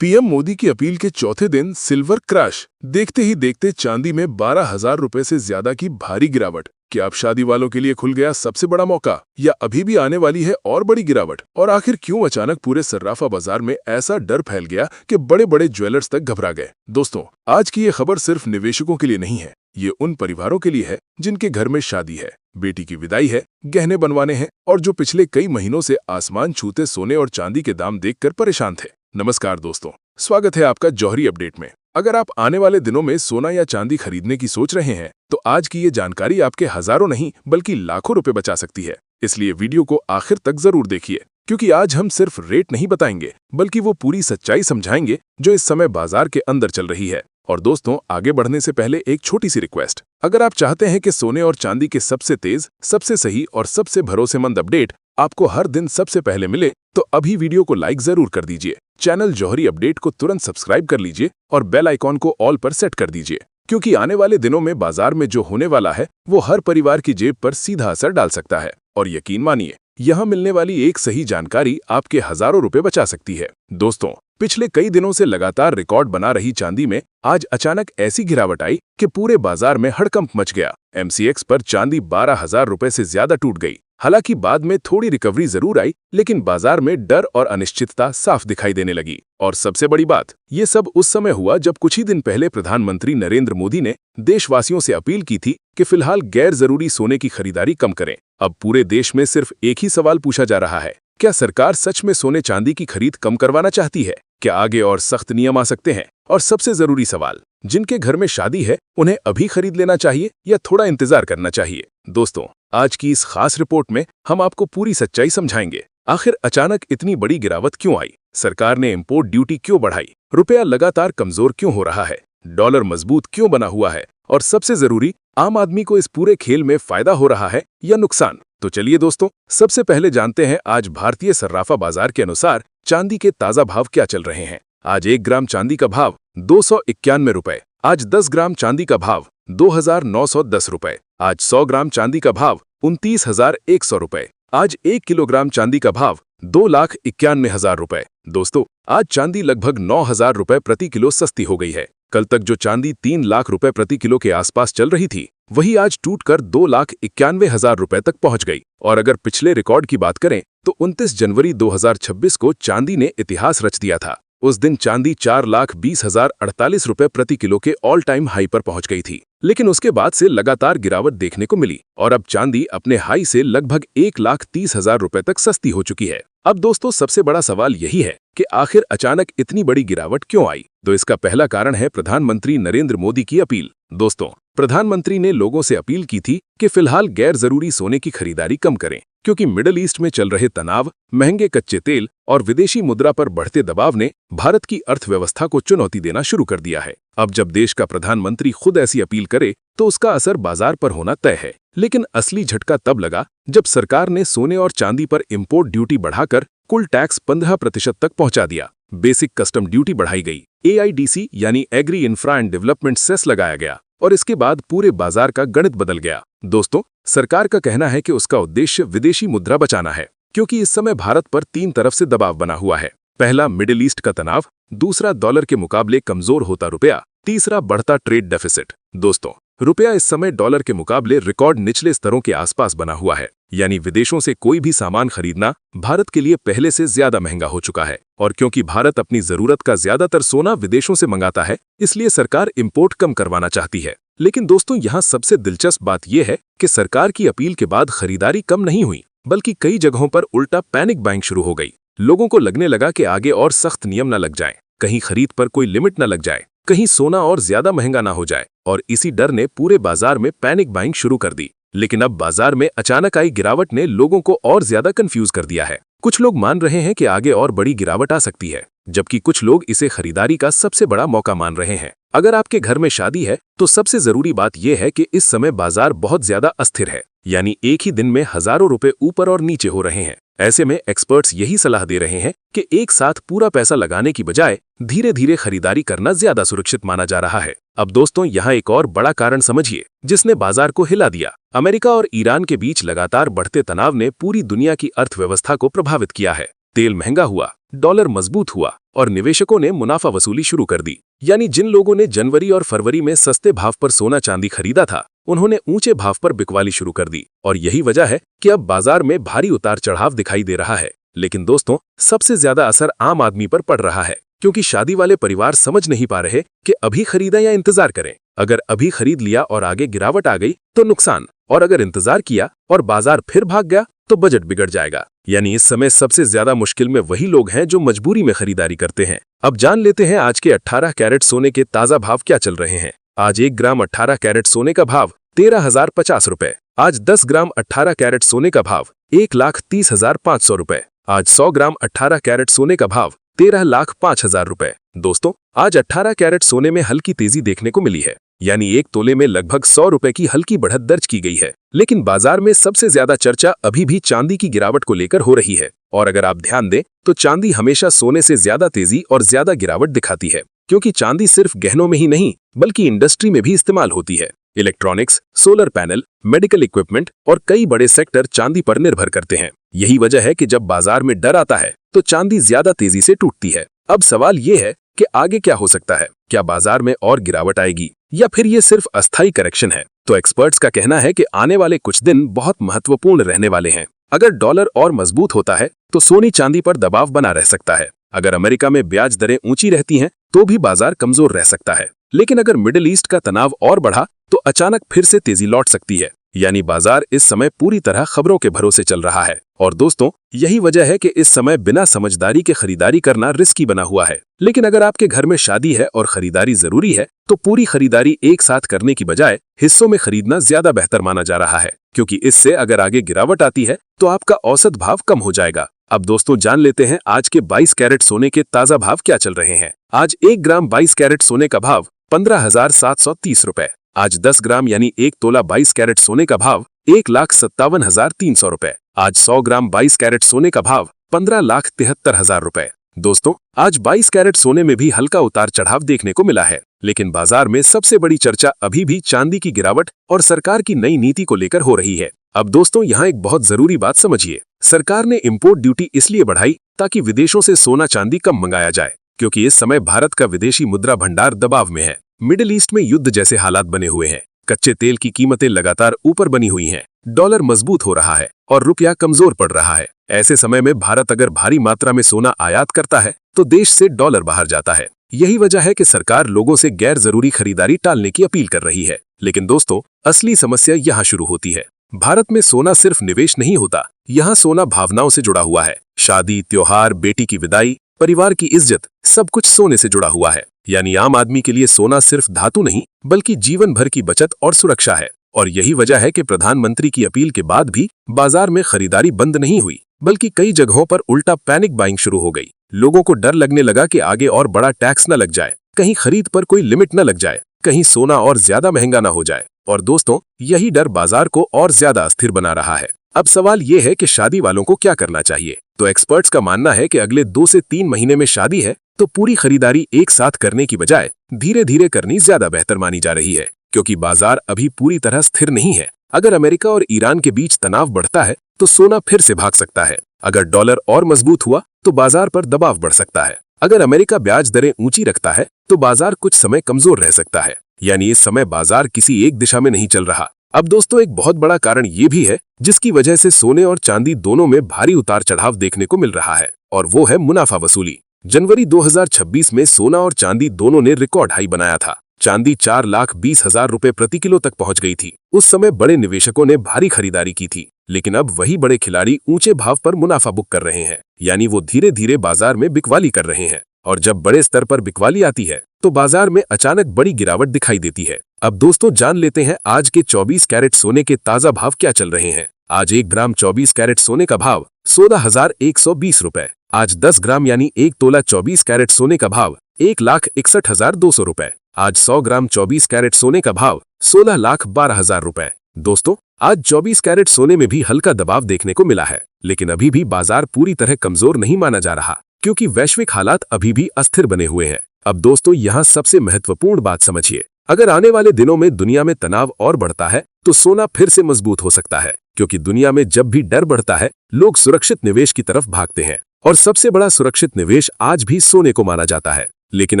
PM Modi की appeal के चौथे दिन सिल्वर क्रैश। देखते ही देखते चांदी में 12,000 रुपए से ज्यादा की भारी गिरावट। क्या अब शादी वालों के लिए खुल गया सबसे बड़ा मौका, या अभी भी आने वाली है और बड़ी गिरावट? और आखिर क्यों अचानक पूरे सर्राफा बाजार में ऐसा डर फैल गया कि बड़े बड़े ज्वेलर्स तक घबरा गए? दोस्तों, आज की ये खबर सिर्फ निवेशकों के लिए नहीं है, ये उन परिवारों के लिए है जिनके घर में शादी है, बेटी की विदाई है, गहने बनवाने हैं और जो पिछले कई महीनों से आसमान छूते सोने और चांदी के दाम देखकर परेशान थे। नमस्कार दोस्तों, स्वागत है आपका जौहरी अपडेट में। अगर आप आने वाले दिनों में सोना या चांदी खरीदने की सोच रहे हैं तो आज की ये जानकारी आपके हजारों नहीं बल्कि लाखों रुपए बचा सकती है। इसलिए वीडियो को आखिर तक जरूर देखिए, क्योंकि आज हम सिर्फ रेट नहीं बताएंगे बल्कि वो पूरी सच्चाई समझाएंगे जो इस समय बाजार के अंदर चल रही है। और दोस्तों, आगे बढ़ने से पहले एक छोटी सी रिक्वेस्ट। अगर आप चाहते हैं कि सोने और चांदी के सबसे तेज, सबसे सही और सबसे भरोसेमंद अपडेट आपको हर दिन सबसे पहले मिले तो अभी वीडियो को लाइक जरूर कर दीजिए, चैनल जौहरी अपडेट को तुरंत सब्सक्राइब कर लीजिए और बेल आइकॉन को ऑल पर सेट कर दीजिए, क्योंकि आने वाले दिनों में बाजार में जो होने वाला है वो हर परिवार की जेब पर सीधा असर डाल सकता है। और यकीन मानिए, यहाँ मिलने वाली एक सही जानकारी आपके हजारों रुपए बचा सकती है। दोस्तों, पिछले कई दिनों से लगातार रिकॉर्ड बना रही चांदी में आज अचानक ऐसी गिरावट आई कि पूरे बाजार में हड़कंप मच गया। MCX पर चांदी 12,000 रुपए से ज्यादा टूट गई। हालांकि बाद में थोड़ी रिकवरी जरूर आई, लेकिन बाजार में डर और अनिश्चितता साफ दिखाई देने लगी। और सबसे बड़ी बात, ये सब उस समय हुआ जब कुछ ही दिन पहले प्रधानमंत्री नरेंद्र मोदी ने देशवासियों से अपील की थी कि फिलहाल गैर जरूरी सोने की खरीदारी कम करें। अब पूरे देश में सिर्फ एक ही सवाल पूछा जा रहा है, क्या सरकार सच में सोने चांदी की खरीद कम करवाना चाहती है? क्या आगे और सख्त नियम आ सकते हैं? और सबसे जरूरी सवाल, जिनके घर में शादी है उन्हें अभी खरीद लेना चाहिए या थोड़ा इंतजार करना चाहिए? दोस्तों, आज की इस खास रिपोर्ट में हम आपको पूरी सच्चाई समझाएंगे। आखिर अचानक इतनी बड़ी गिरावट क्यों आई? सरकार ने इंपोर्ट ड्यूटी क्यों बढ़ाई? रुपया लगातार कमजोर क्यों हो रहा है? डॉलर मजबूत क्यों बना हुआ है? और सबसे जरूरी, आम आदमी को इस पूरे खेल में फायदा हो रहा है या नुकसान? तो चलिए दोस्तों, सबसे पहले जानते हैं आज भारतीय सर्राफा बाजार के अनुसार चांदी के ताजा भाव क्या चल रहे हैं। आज 1 ग्राम चांदी का भाव 291 रुपए। आज 10 ग्राम चांदी का भाव 2,910 रुपए। आज 100 ग्राम चांदी का भाव 29,100 रुपए। आज 1 किलोग्राम चांदी का भाव 2,91,000 रुपए। दोस्तों, आज चांदी लगभग 9,000 रुपए प्रति किलो सस्ती हो गई है। कल तक जो चांदी 3 लाख रुपए प्रति किलो के आसपास चल रही थी, वही आज टूटकर 2,91,000 रुपए तक पहुंच गई। और अगर पिछले रिकॉर्ड की बात करें तो 29 जनवरी 2026 को चांदी ने इतिहास रच दिया था। उस दिन चांदी 4,20,048 रुपए प्रति किलो के ऑल टाइम हाई पर पहुंच गई थी। लेकिन उसके बाद से लगातार गिरावट देखने को मिली और अब चांदी अपने हाई से लगभग 1,30,000 रुपए तक सस्ती हो चुकी है। अब दोस्तों, सबसे बड़ा सवाल यही है कि आखिर अचानक इतनी बड़ी गिरावट क्यों आई? तो इसका पहला कारण है प्रधानमंत्री नरेंद्र मोदी की अपील। दोस्तों, प्रधानमंत्री ने लोगों से अपील की थी कि फिलहाल गैर जरूरी सोने की खरीदारी कम करें, क्योंकि मिडिल ईस्ट में चल रहे तनाव, महंगे कच्चे तेल और विदेशी मुद्रा पर बढ़ते दबाव ने भारत की अर्थव्यवस्था को चुनौती देना शुरू कर दिया है। अब जब देश का प्रधानमंत्री खुद ऐसी अपील करे तो उसका असर बाजार पर होना तय है। लेकिन असली झटका तब लगा जब सरकार ने सोने और चांदी पर इंपोर्ट ड्यूटी बढ़ाकर कुल टैक्स 15% तक पहुंचा दिया। बेसिक कस्टम ड्यूटी बढ़ाई गई, AIDC यानी agri infra and development cess लगाया गया और इसके बाद पूरे बाजार का गणित बदल गया। दोस्तों, सरकार का कहना है कि उसका उद्देश्य विदेशी मुद्रा बचाना है, क्योंकि इस समय भारत पर 3 तरफ से दबाव बना हुआ है। पहला, मिडिल ईस्ट का तनाव, दूसरा, डॉलर के मुकाबले कमजोर होता रुपया, तीसरा, बढ़ता ट्रेड डेफिसिट। दोस्तों, रुपया इस समय डॉलर के मुकाबले रिकॉर्ड निचले स्तरों के आसपास बना हुआ है, यानी विदेशों से कोई भी सामान खरीदना भारत के लिए पहले से ज्यादा महंगा हो चुका है। और क्योंकि भारत अपनी जरूरत का ज्यादातर सोना विदेशों से मंगाता है, इसलिए सरकार इंपोर्ट कम करवाना चाहती है। लेकिन दोस्तों, यहाँ सबसे दिलचस्प बात यह है कि सरकार की अपील के बाद खरीदारी कम नहीं हुई, बल्कि कई जगहों पर उल्टा पैनिक बाइंग शुरू हो गई। लोगों को लगने लगा कि आगे और सख्त नियम न लग जाएं, कहीं खरीद पर कोई लिमिट न लग जाए, कहीं सोना और ज्यादा महंगा ना हो जाए। और इसी डर ने पूरे बाजार में पैनिक बाइंग शुरू कर दी। लेकिन अब बाजार में अचानक आई गिरावट ने लोगों को और ज्यादा कंफ्यूज कर दिया है। कुछ लोग मान रहे हैं कि आगे और बड़ी गिरावट आ सकती है, जबकि कुछ लोग इसे खरीदारी का सबसे बड़ा मौका मान रहे हैं। अगर आपके घर में शादी है तो सबसे जरूरी बात यह है कि इस समय बाजार बहुत ज्यादा अस्थिर है, यानी एक ही दिन में हजारों रुपए ऊपर और नीचे हो रहे हैं। ऐसे में एक्सपर्ट्स यही सलाह दे रहे हैं कि एक साथ पूरा पैसा लगाने की बजाय धीरे धीरे खरीदारी करना ज्यादा सुरक्षित माना जा रहा है। अब दोस्तों, यहाँ एक और बड़ा कारण समझिए जिसने बाजार को हिला दिया। अमेरिका और ईरान के बीच लगातार बढ़ते तनाव ने पूरी दुनिया की अर्थव्यवस्था को प्रभावित किया है। तेल महंगा हुआ, डॉलर मजबूत हुआ और निवेशकों ने मुनाफा वसूली शुरू कर दी। यानी जिन लोगों ने जनवरी और फरवरी में सस्ते भाव पर सोना चांदी खरीदा था, उन्होंने ऊंचे भाव पर बिकवाली शुरू कर दी और यही वजह है कि अब बाजार में भारी उतार चढ़ाव दिखाई दे रहा है। लेकिन दोस्तों, सबसे ज्यादा असर आम आदमी पर पड़ रहा है, क्योंकि शादी वाले परिवार समझ नहीं पा रहे कि अभी खरीदा या इंतजार करें। अगर अभी खरीद लिया और आगे गिरावट आ गई तो नुकसान, और अगर इंतजार किया और बाजार फिर भाग गया तो बजट बिगड़ जाएगा। यानी इस समय सबसे ज्यादा मुश्किल में वही लोग हैं जो मजबूरी में खरीदारी करते हैं। अब जान लेते हैं आज के 18 कैरेट सोने के ताजा भाव क्या चल रहे हैं। आज 1 ग्राम 18 कैरेट सोने का भाव 13,050 रुपए। आज 10 ग्राम 18 कैरेट सोने का भाव 1,30,500 रुपए। आज 100 ग्राम 18 कैरेट सोने का भाव 13,05,000 रुपए। दोस्तों, आज 18 कैरेट सोने में हल्की तेजी देखने को मिली है, यानी 1 तोले में लगभग 100 रुपए की हल्की बढ़त दर्ज की गई है। लेकिन बाजार में सबसे ज्यादा चर्चा अभी भी चांदी की गिरावट को लेकर हो रही है। और अगर आप ध्यान दें तो चांदी हमेशा सोने से ज्यादा तेजी और ज्यादा गिरावट दिखाती है, क्योंकि चांदी सिर्फ गहनों में ही नहीं बल्कि इंडस्ट्री में भी इस्तेमाल होती है। Electronics, solar panel, medical equipment और कई बड़े सेक्टर चांदी पर निर्भर करते हैं। यही वजह है कि जब बाजार में डर आता है तो चांदी ज्यादा तेजी से टूटती है। अब सवाल ये है कि आगे क्या हो सकता है? क्या बाजार में और गिरावट आएगी या फिर ये सिर्फ अस्थायी करेक्शन है? तो एक्सपर्ट्स का कहना है कि आने वाले कुछ दिन बहुत महत्वपूर्ण रहने वाले हैं। अगर डॉलर और मजबूत होता है तो सोनी चांदी पर दबाव बना रह सकता है। अगर अमेरिका में ब्याज दरें ऊंची रहती हैं तो भी बाजार कमजोर रह सकता है। लेकिन अगर मिडिल ईस्ट का तनाव और बढ़ा तो अचानक फिर से तेजी लौट सकती है। यानी बाजार इस समय पूरी तरह खबरों के भरोसे चल रहा है। और दोस्तों, यही वजह है कि इस समय बिना समझदारी के खरीदारी करना रिस्की बना हुआ है। लेकिन अगर आपके घर में शादी है और खरीदारी जरूरी है तो पूरी खरीदारी एक साथ करने की बजाय हिस्सों में खरीदना ज्यादा बेहतर माना जा रहा है, क्योंकि इससे अगर आगे गिरावट आती है तो आपका औसत भाव कम हो जाएगा। अब दोस्तों, जान लेते हैं आज के 22 कैरेट सोने के ताजा भाव क्या चल रहे हैं। आज 1 ग्राम 22 कैरेट सोने का भाव 15,730 रुपए। आज 10 ग्राम यानी 1 तोला 22 कैरेट सोने का भाव 1,57,300 रुपए। आज 100 ग्राम 22 कैरेट सोने का भाव 15,73,000 रुपए। दोस्तों, आज 22 कैरेट सोने में भी हल्का उतार चढ़ाव देखने को मिला है, लेकिन बाजार में सबसे बड़ी चर्चा अभी भी चांदी की गिरावट और सरकार की नई नीति को लेकर हो रही है। अब दोस्तों, यहाँ एक बहुत जरूरी बात समझिए। सरकार ने इंपोर्ट ड्यूटी इसलिए बढ़ाई ताकि विदेशों से सोना चांदी कम मंगाया जाए, क्योंकि इस समय भारत का विदेशी मुद्रा भंडार दबाव में है। मिडिल ईस्ट में युद्ध जैसे हालात बने हुए हैं, कच्चे तेल की कीमतें लगातार ऊपर बनी हुई हैं, डॉलर मजबूत हो रहा है और रुपया कमजोर पड़ रहा है। ऐसे समय में भारत अगर भारी मात्रा में सोना आयात करता है तो देश से डॉलर बाहर जाता है। यही वजह है कि सरकार लोगों से गैर जरूरी खरीदारी टालने की अपील कर रही है। लेकिन दोस्तों, असली समस्या यहाँ शुरू होती है। भारत में सोना सिर्फ निवेश नहीं होता, यहाँ सोना भावनाओं से जुड़ा हुआ है। शादी, त्योहार, बेटी की विदाई, परिवार की इज्जत, सब कुछ सोने से जुड़ा हुआ है। यानी आम आदमी के लिए सोना सिर्फ धातु नहीं बल्कि जीवन भर की बचत और सुरक्षा है। और यही वजह है कि प्रधानमंत्री की अपील के बाद भी बाजार में खरीदारी बंद नहीं हुई, बल्कि कई जगहों पर उल्टा पैनिक बाइंग शुरू हो गई। लोगों को डर लगने लगा कि आगे और बड़ा टैक्स न लग जाए, कहीं खरीद पर कोई लिमिट न लग जाए, कहीं सोना और ज्यादा महंगा न हो जाए। और दोस्तों, यही डर बाजार को और ज्यादा अस्थिर बना रहा है। अब सवाल ये है कि शादी वालों को क्या करना चाहिए। तो एक्सपर्ट्स का मानना है कि अगले 2 से 3 महीने में शादी है तो पूरी खरीदारी एक साथ करने की बजाय धीरे धीरे करनी ज्यादा बेहतर मानी जा रही है, क्योंकि बाजार अभी पूरी तरह स्थिर नहीं है। अगर अमेरिका और ईरान के बीच तनाव बढ़ता है तो सोना फिर से भाग सकता है। अगर डॉलर और मजबूत हुआ तो बाजार पर दबाव बढ़ सकता है। अगर अमेरिका ब्याज दरें ऊंची रखता है तो बाजार कुछ समय कमजोर रह सकता है। यानी इस समय बाजार किसी एक दिशा में नहीं चल रहा। अब दोस्तों, एक बहुत बड़ा कारण ये भी है जिसकी वजह से सोने और चांदी दोनों में भारी उतार चढ़ाव देखने को मिल रहा है, और वो है मुनाफा वसूली। जनवरी 2026 में सोना और चांदी दोनों ने रिकॉर्ड हाई बनाया था। चांदी 4,20,000 रुपए प्रति किलो तक पहुंच गई थी। उस समय बड़े निवेशकों ने भारी खरीदारी की थी, लेकिन अब वही बड़े खिलाड़ी ऊंचे भाव पर मुनाफा बुक कर रहे हैं। यानी वो धीरे धीरे बाजार में बिकवाली कर रहे हैं, और जब बड़े स्तर पर बिकवाली आती है तो बाजार में अचानक बड़ी गिरावट दिखाई देती है। अब दोस्तों, जान लेते हैं आज के 24 कैरेट सोने के ताजा भाव क्या चल रहे हैं। आज 1 ग्राम 24 कैरेट सोने का भाव 16,120 रुपए। आज 10 ग्राम यानी 1 तोला 24 कैरेट सोने का भाव 1,61,200 रुपए। आज 100 ग्राम 24 कैरेट सोने का भाव 16,12,000 रुपए। दोस्तों, आज 24 कैरेट सोने में भी हल्का दबाव देखने को मिला है, लेकिन अभी भी बाजार पूरी तरह कमजोर नहीं माना जा रहा, क्योंकि वैश्विक हालात अभी भी अस्थिर बने हुए हैं। अब दोस्तों, यहाँ सबसे महत्वपूर्ण बात समझिए। अगर आने वाले दिनों में दुनिया में तनाव और बढ़ता है तो सोना फिर से मजबूत हो सकता है, क्योंकि दुनिया में जब भी डर बढ़ता है लोग सुरक्षित निवेश की तरफ भागते हैं और सबसे बड़ा सुरक्षित निवेश आज भी सोने को माना जाता है। लेकिन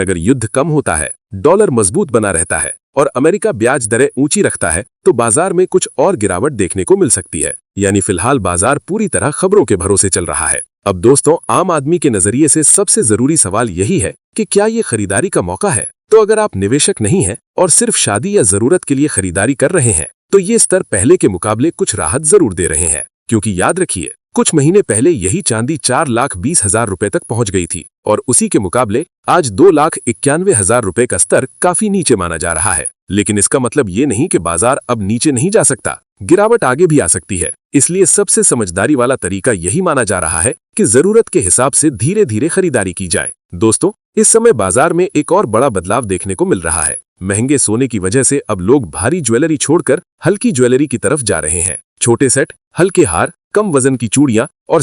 अगर युद्ध कम होता है, डॉलर मजबूत बना रहता है और अमेरिका ब्याज दरें ऊंची रखता है तो बाजार में कुछ और गिरावट देखने को मिल सकती है। यानी फिलहाल बाजार पूरी तरह खबरों के भरोसे चल रहा है। अब दोस्तों, आम आदमी के नजरिए से सबसे जरूरी सवाल यही है कि क्या ये खरीदारी का मौका है? तो अगर आप निवेशक नहीं हैं और सिर्फ शादी या जरूरत के लिए खरीदारी कर रहे हैं तो ये स्तर पहले के मुकाबले कुछ राहत जरूर दे रहे हैं। क्योंकि याद रखिए, कुछ महीने पहले यही चांदी 4,20,000 रुपए तक पहुंच गई थी और उसी के मुकाबले आज 2,91,000 रुपए का स्तर काफी नीचे माना जा रहा है। लेकिन इसका मतलब ये नहीं कि बाजार अब नीचे नहीं जा सकता, गिरावट आगे भी आ सकती है। इसलिए सबसे समझदारी वाला तरीका यही माना जा रहा है कि जरूरत के हिसाब से धीरे धीरे खरीदारी की जाए। दोस्तों, इस समय बाजार में एक और बड़ा बदलाव देखने को मिल रहा है। महंगे सोने की वजह से अब लोग भारी ज्वेलरी छोड़कर हल्की ज्वेलरी की तरफ जा रहे हैं। छोटे सेट, हल्के हार, कम वजन की चूड़ियां और